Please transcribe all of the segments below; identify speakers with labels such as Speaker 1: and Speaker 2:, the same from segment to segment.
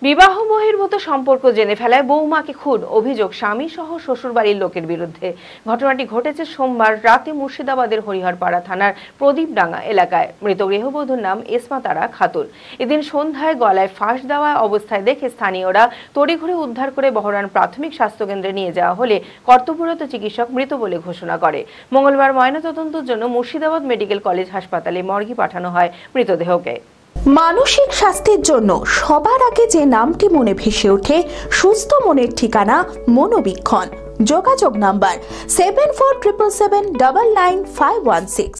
Speaker 1: বিবাহ বহির্ভূত সম্পর্ক জেনে ফেলায় বৌমাকে খুন অভিযোগ স্বামী সহ শ্বশুরবাড়ির লোকের বিরুদ্ধে। ঘটনাটি ঘটেছে সোমবার রাতে মুর্শিদাবাদের হরিহরপাড়া থানার প্রদীপডাঙ্গা এলাকায়। মৃত গৃহবধূর নাম এসমা তারা খাতুন। এদিন সন্ধ্যায় গলায় ফাঁস দেওয়া অবস্থায় দেখে স্থানীয়রা তড়িঘড়ি উদ্ধার করে বহরান প্রাথমিক স্বাস্থ্যকেন্দ্রে নিয়ে যাওয়া হলে কর্তব্যরত চিকিৎসক মৃত বলে ঘোষণা করে। মঙ্গলবার ময়নাতদন্তের জন্য মুর্শিদাবাদ মেডিকেল কলেজ হাসপাতালে মর্গে পাঠানো হয় মৃতদেহকে।
Speaker 2: মানসিক স্বাস্থ্যের জন্য সবার আগে যে নামটি মনে ভেসে ওঠে সুস্থ মনের ঠিকানা মনোবীক্ষণ। যোগাযোগ নাম্বার 7477799516।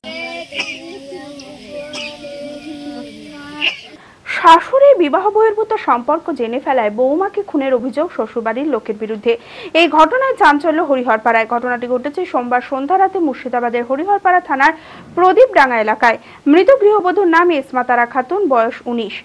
Speaker 2: শাশুড়ি বিবাহ বহির্ভূত সম্পর্ক জেনে ফেলায় বৌমাকে খুনের অভিযোগ শ্বশুরবাড়ির লোকের বিরুদ্ধে। এই ঘটনায় চাঞ্চল্য হরিহরপাড়ায়। ঘটনাটি ঘটেছে সোমবার সন্ধ্যা রাতে মুর্শিদাবাদের হরিহরপাড়া থানার প্রদীপডাঙ্গা এলাকায়। মৃত গৃহবধূর নাম এসমা তারা খাতুন, বয়স 19।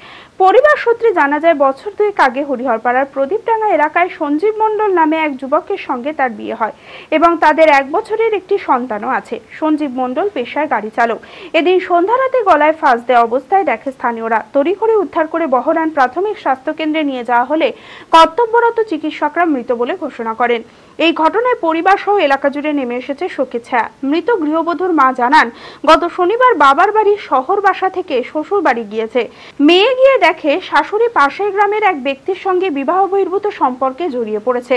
Speaker 2: পরিবার সূত্রে জানা যায় বছর দুয়েক আগে হরিহরপাড়ার প্রদীপডাঙ্গা এলাকায় সঞ্জীব মণ্ডল নামে এক যুবকের সঙ্গে তার বিয়ে হয় এবং তাদের 1 বছরের একটি সন্তানও আছে। সঞ্জীব মণ্ডল পেশায় গাড়ি চালক। এদিন সন্ধ্যা রাতে গলায় ফাঁস দেওয়া অবস্থায় দেখে স্থানীয়রা। তড়িঘড়ি উদ্ধার করে বহরান প্রাথমিক স্বাস্থ্যকেন্দ্রে নিয়ে যাওয়া হলে কর্তব্যরত চিকিৎসকরা মৃত বলে ঘোষণা করেন। এই ঘটনায় পরিবার সহ এলাকা জুড়ে নেমে এসেছে শোকের ছায়া। মৃত গৃহবধূর মা জানান, গত শনিবার বাবার বাড়ির শহর বাসা থেকে শ্বশুর বাড়ি গিয়েছে। মেয়ে গিয়ে দেখে শাশুড়ি পাশের গ্রামের এক ব্যক্তির সঙ্গে বিবাহ বহির্ভূত সম্পর্কে জড়িয়ে পড়েছে।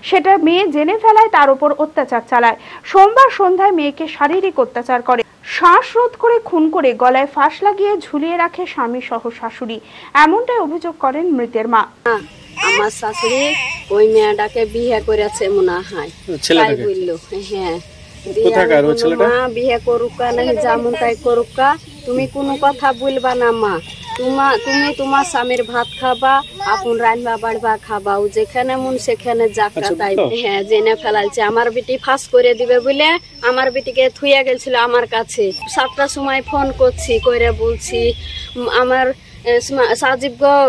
Speaker 2: সেটা মেয়ে জেনে ফেলায় তার উপর অত্যাচার চালায়। সোমবার সন্ধ্যায় মেয়েকে শারীরিক অত্যাচার করে, শ্বাসরোধ করে খুন করে গলায় ফাঁস লাগিয়ে ঝুলিয়ে রাখে স্বামী সহ শাশুড়ি। এমনটাই অভিযোগ করেন মৃতের মা।
Speaker 3: আমার শাশুড়ি ওই মেয়েটাকে বিয়ে করেছে মনে হয়, তাই বললো। হ্যাঁ, বিয়ে করুকা না যেমন তাই করুকা, তুমি কোনো কথা বলবা না মা। তুমি তোমার স্বামীর ভাত খাবা, আপন রান্না বাড়বা খাবা, ও যেখানে মন সেখানে যাকা। তাই হ্যাঁ, জেনে ফেলাইছে আমার বেটি ফাঁস করে দিবে বলে আমার বেটিকে থুইয়া গেছিল আমার কাছে। 7টার সময় ফোন করছি, করে বলছি আমার সাজিব গো,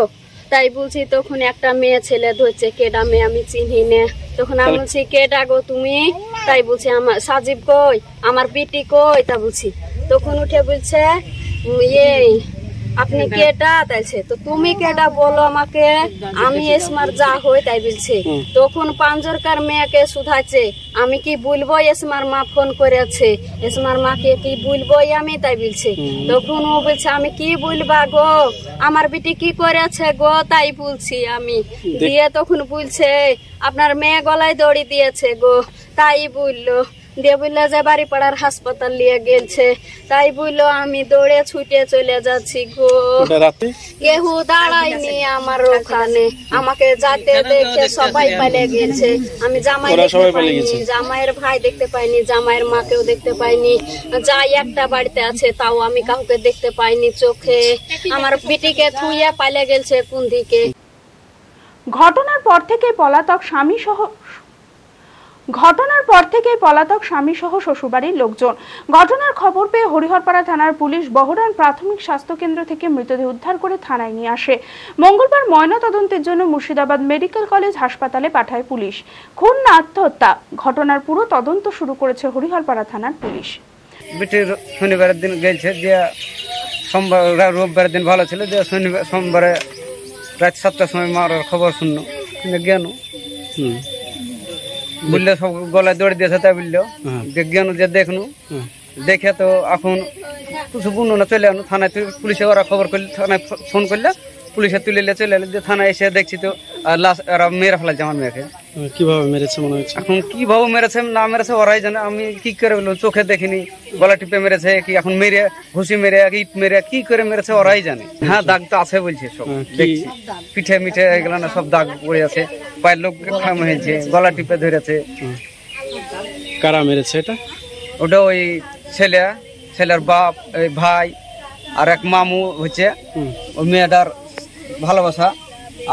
Speaker 3: তাই বলছি। তখন একটা মেয়ে ছেলে ধরছে, কেডা মেয়ে আমি চিনি না। তখন আমি বলছি কেডা গো তুমি? তাই বলছি আমার সাজিব কই, আমার বেটি কই? তা বলছি। তখন উঠে বলছে আপনি কেডা? তাইছে তো তুমি কেডা বলো আমাকে, আমি এসমার যা হই তাই বলছে। তখন পাঞ্জরকার মেয়েকে শুধাচ্ছে, আমি কি বলবো এসমার মা ফোন করেছে, এসমার মাকে কি বলবো আমি? তাই বলছে। তখন ও বলছে আমি কি বলবা গো, আমার বেটি কি করেছে গো? তাই বলছি আমি। দিয়ে তখন বলছে আপনার মেয়ে গলায় দড়ি দিয়েছে গো। তাই বললো, দিয়ে বললো যে বাড়িপাড়ার হাসপাতাল নিয়ে গেছে। তাই বললো, আমি দৌড়ে ছুটে চলে যাচ্ছি গো। কেউ দাঁড়ায়নি আমার ওখানে, আমাকে যাতে দেখে সবাই পালিয়ে গেছে। আমি জামাই দেখতে পাইনি, জামাইয়ের ভাই দেখতে পাইনি, জামাইয়ের মাকেও দেখতে পাইনি। যাই একটা বাড়িতে আছে তাও আমি কাউকে দেখতে পাইনি চোখে। আমার বেটিকে থুইয়া পালিয়ে গেছে কোন দিকে।
Speaker 2: ঘটনার পর থেকে পলাতক স্বামী সহ শ্বশুরবাড়ির লোকজন। ঘটনার খবর পেয়ে হরিহরপাড়া থানার পুলিশ বহরান প্রাথমিক স্বাস্থ্যকেন্দ্র থেকে মৃতদেহ উদ্ধার করে থানায় নিয়ে আসে। মঙ্গলবার ময়নাতদন্তের জন্য মুর্শিদাবাদ মেডিকেল কলেজ হাসপাতালে পাঠায় পুলিশ। খুন না আত্মহত্যা, ঘটনার পুরো তদন্ত শুরু করেছে হরিহরপাড়া থানার পুলিশ।
Speaker 4: শনিবারের দিন গেছে, দিয়ে সোমবার রোববারের দিন ভালো ছিল, দিয়ে সোমবারে রাত 7টার সময় মারার খবর শুনলো, জ্ঞান বললে সব গলায় দৌড়ে দিয়েছে। তাই বললো যে জ্ঞান যে দেখনু, দেখে তো এখন কিছু বুনো না, চলে আনো থানায়। পুলিশে ওরা খবর করলে, থানায় ফোন করলে পুলিশে তুলে চলে এলো। থানায় এসে দেখছি তো লাশ ওরা মেরে ফেলাচ্ছে আমার মেয়েকে।
Speaker 5: কিভাবে মেরেছে মনে হচ্ছে?
Speaker 4: এখন কিভাবে মেরেছে না মেরেছে ওরাই জানে, আমি কি করে বলবো, চোখে দেখিনি। গলা টিপে মেরেছে কি এখন মেরে ঘুষি মেরে ইট মেরে কি করে মেরেছে ওরাই জানে। হ্যাঁ, দাগ তো আছে বলছে, সব দেখছি পিঠে মিঠে এগুলো না সব দাগ পড়ে আছে, পায়ের লোক খাম হয়েছে, গলা টিপে ধরেছে।
Speaker 5: কারা মেরেছে এটা?
Speaker 4: ওটা ওই ছেলের বাপ, ভাই আর এক মামু হচ্ছে ওই মেয়েটার ভালোবাসা,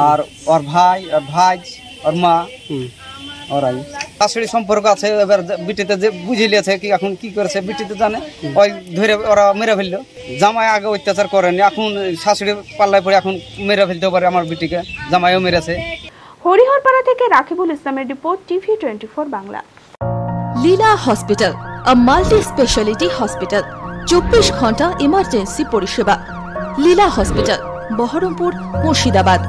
Speaker 4: আর ওর ভাই আর ভাইজ ওর মা, ওরাই শাশুড়ি সম্পর্ক আছে। এবার বিটিতে যে বুঝিলিয়েছে কি এখন কি করেছে বিটিতে জানে, ওই ধরে ওরা মেরে ফেললো। জামাই আগে অত্যাচার করেনি, এখন শাশুড়ি পাল্লায় পড়ে এখন মেরে ফেলতে পারে আমার বিটিকে, জামাইও মেরেছে।
Speaker 2: হরিহরপাড়া থেকে রাকিবুল ইসলামের report, TV 24 Bangla.
Speaker 6: Leela hospital, a multi-speciality hospital, 24 ঘন্টা ইমার্জেন্সি পরিষেবা। লীলা হসপিটাল, বহরমপুর, মুর্শিদাবাদ।